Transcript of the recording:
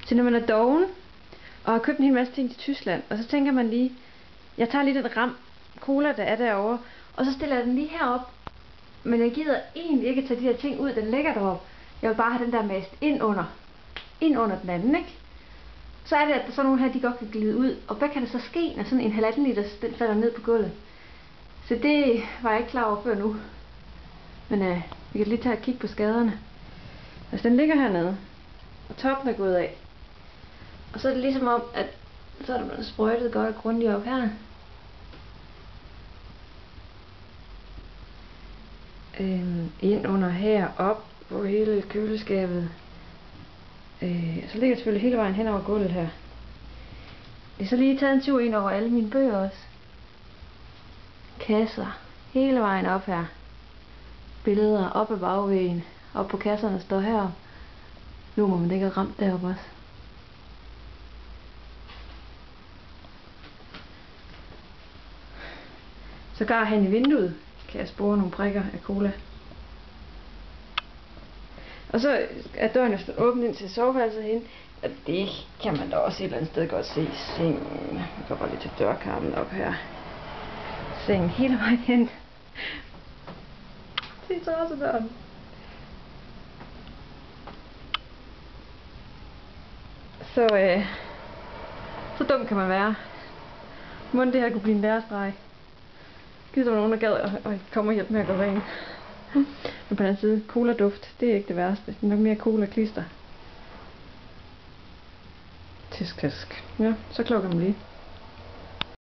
til når man er doven og har købt en hel masse ting til Tyskland, og så tænker man lige, jeg tager lige den ram cola, der er derovre, og så stiller jeg den lige herop. Men jeg gider egentlig ikke tage de her ting ud, den ligger deroppe. Jeg vil bare have den der mast ind under den anden, ikke? Så er det, at der så nogle her, de godt kan glide ud. Og hvad kan det så ske, når sådan en 1,5 liter, den falder ned på gulvet? Så det var jeg ikke klar over før nu. Men vi kan lige tage og kigge på skaderne. Altså den ligger hernede, og toppen er gået af. Og så er det ligesom om, at så er der blevet sprøjtet godt og grundigt op her. Ind under her, op på hele køleskabet. Så ligger det selvfølgelig hele vejen hen over gulvet her. Jeg har så lige taget en tur ind over alle mine bøger også. Kasser. Hele vejen op her. Billeder op ad bagvæggen. Op på kasserne står heroppe. Nu må man ikke have ramt deroppe også. Sågar hen i vinduet kan jeg spore nogle prikker af cola. Og så er døren jo åbent ind til soveværelset hen. Og det kan man da også et eller andet sted godt se. Sengen. Jeg går bare lige til dørkarmen op her. Sengen hele vejen hen. Det er også døren. Så dum kan man være. Må det her kunne blive en lærestreg. Giv så nogen, der gad og kommer og hjælpe med at gå ren. Men på den anden side, cola-duft, det er ikke det værste. Det er nok mere cola-klister. Tisk. Ja, så klukker man lige.